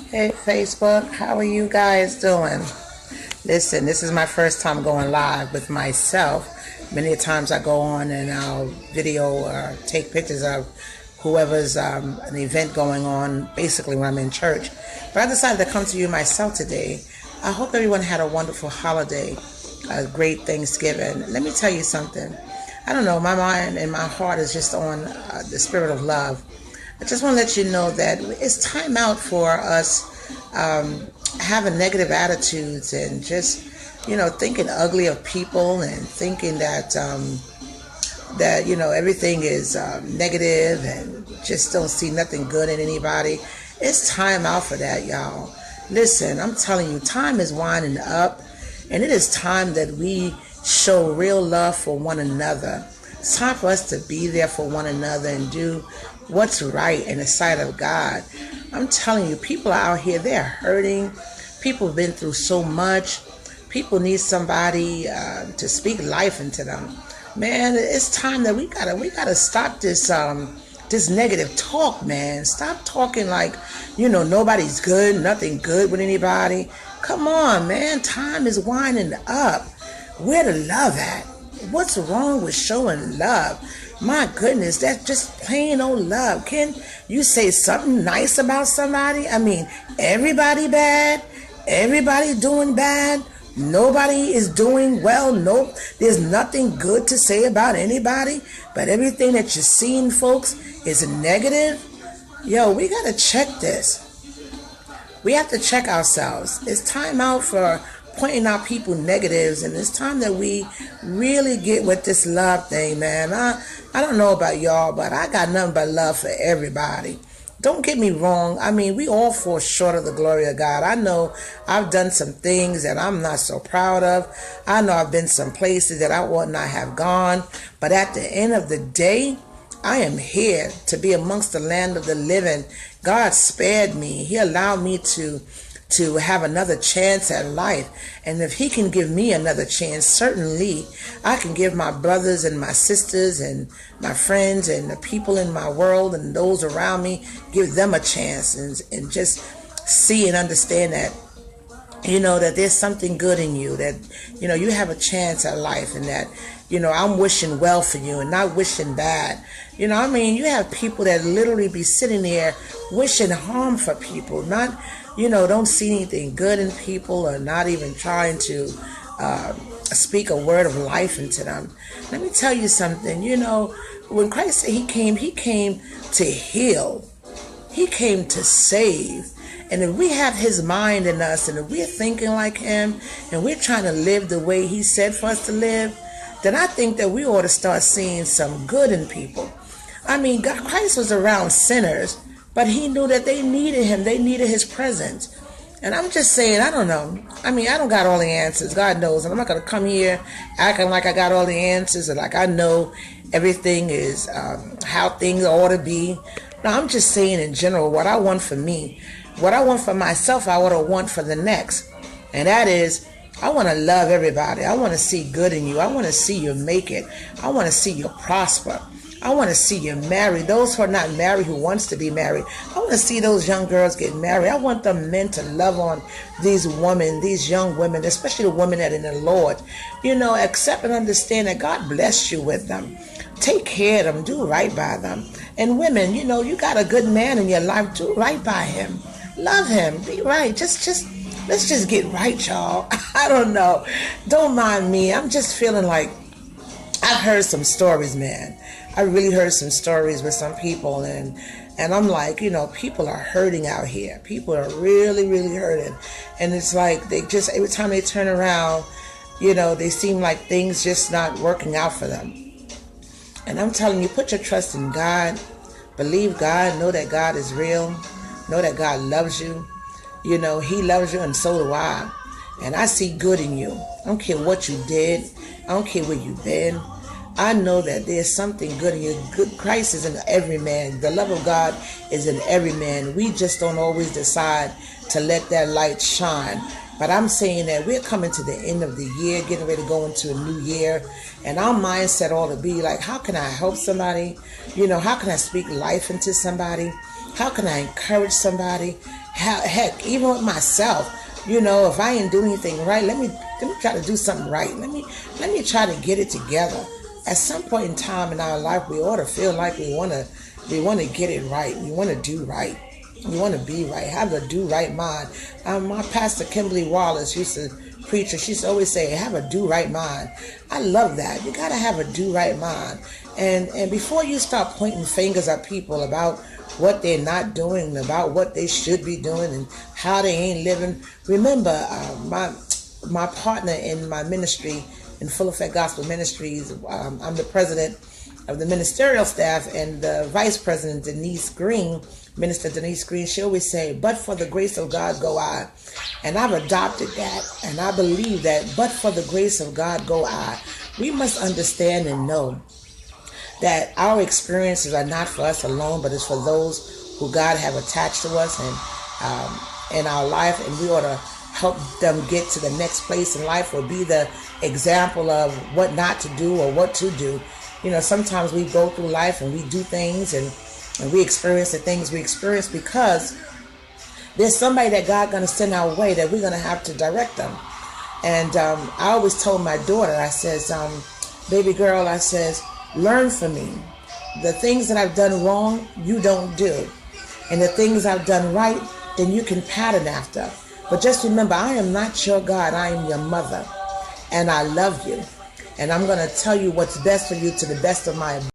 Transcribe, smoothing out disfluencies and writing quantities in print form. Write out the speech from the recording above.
Hey Facebook, how are you guys doing? Listen, this is my first time going live with myself. Many times I go on and I'll video or take pictures of whoever's an event going on, basically when I'm in church. But I decided to come to you myself today. I hope everyone had a wonderful holiday, a great Thanksgiving. Let me tell you something. I don't know, my mind and my heart is just on the spirit of love. I just want to let you know that it's time out for us having negative attitudes and just, thinking ugly of people and thinking that everything is negative and just don't see nothing good in anybody. It's time out for that, y'all. Listen, I'm telling you, time is winding up, and it is time that we show real love for one another. It's time for us to be there for one another and do what's right in the sight of God. I'm telling you, people are out here, they're hurting. People have been through so much. People need somebody to speak life into them. Man, it's time that we gotta stop this negative talk, man. Stop talking like, nobody's good, nothing good with anybody. Come on, man. Time is winding up. Where the love at? What's wrong with showing love? My goodness, that's just plain old love. Can you say something nice about somebody? I mean, everybody bad? Everybody doing bad? Nobody is doing well? Nope. There's nothing good to say about anybody, but everything that you're seeing, folks, is negative? Yo, we got to check this. We have to check ourselves. It's time out for pointing out people negatives, and it's time that we really get with this love thing, man. I don't know about y'all, but I got nothing but love for everybody. Don't get me wrong. I mean, we all fall short of the glory of God. I know I've done some things that I'm not so proud of. I know I've been some places that I would not have gone, but at the end of the day, I am here to be amongst the land of the living. God spared me. He allowed me to have another chance at life. And if he can give me another chance, certainly I can give my brothers and my sisters and my friends and the people in my world and those around me, give them a chance and just see and understand that, that there's something good in you, that, you have a chance at life, and that, I'm wishing well for you and not wishing bad. You have people that literally be sitting there wishing harm for people, not, don't see anything good in people, or not even trying to speak a word of life into them. Let me tell you something. When Christ said he came to heal. He came to save. And if we have his mind in us, and if we're thinking like him, and we're trying to live the way he said for us to live, then I think that we ought to start seeing some good in people. I mean, Christ was around sinners, but he knew that they needed him. They needed his presence. And I'm just saying, I don't know. I mean, I don't got all the answers. God knows. And I'm not going to come here acting like I got all the answers, or like I know everything is how things ought to be. No, I'm just saying in general what I want for me. What I want for myself, I ought to want for the next. And that is, I want to love everybody. I want to see good in you. I want to see you make it. I want to see you prosper. I want to see you married. Those who are not married, who wants to be married, I want to see those young girls get married. I want the men to love on these women, these young women, especially the women that are in the Lord. Accept and understand that God blessed you with them. Take care of them. Do right by them. And women, you got a good man in your life. Do right by him. Love him. Be right. Let's just get right, y'all. I don't know. Don't mind me. I'm just feeling like I've heard some stories, man. I really heard some stories with some people, and I'm like, people are hurting out here. People are really, really hurting. And it's like they just, every time they turn around, they seem like things just not working out for them. And I'm telling you, put your trust in God. Believe God. Know that God is real. Know that God loves you. He loves you, and so do I. And I see good in you. I don't care what you did. I don't care where you've been. I know that there's something good in you. Good Christ is in every man. The love of God is in every man. We just don't always decide to let that light shine. But I'm saying that we're coming to the end of the year, getting ready to go into a new year. And our mindset ought to be like, how can I help somebody? How can I speak life into somebody? How can I encourage somebody? Heck, even with myself, if I ain't doing anything right, let me try to do something right. Let me try to get it together. At some point in time in our life, we ought to feel like we want to get it right. We want to do right. We want to be right. Have a do right mind. My pastor Kimberly Wallace used to preach, she used to always say, have a do right mind. I love that. You got to have a do right mind. And before you start pointing fingers at people about what they're not doing, about what they should be doing, and how they ain't living, remember, my partner in my ministry, in Full Effect Gospel Ministries, I'm the president of the ministerial staff, and the vice president, Minister Denise Green, she always say, but for the grace of God go I. And I've adopted that, and I believe that, but for the grace of God go I. We must understand and know that our experiences are not for us alone, but it's for those who God have attached to us and in our life, and we ought to help them get to the next place in life, or be the example of what not to do or what to do. Sometimes we go through life and we do things and we experience the things we experience because there's somebody that God going to send our way that we're going to have to direct them. And I always told my daughter, I says, baby girl, I says, learn from me. The things that I've done wrong, you don't do. And the things I've done right, then you can pattern after. But just remember, I am not your God. I am your mother. And I love you. And I'm going to tell you what's best for you to the best of my ability.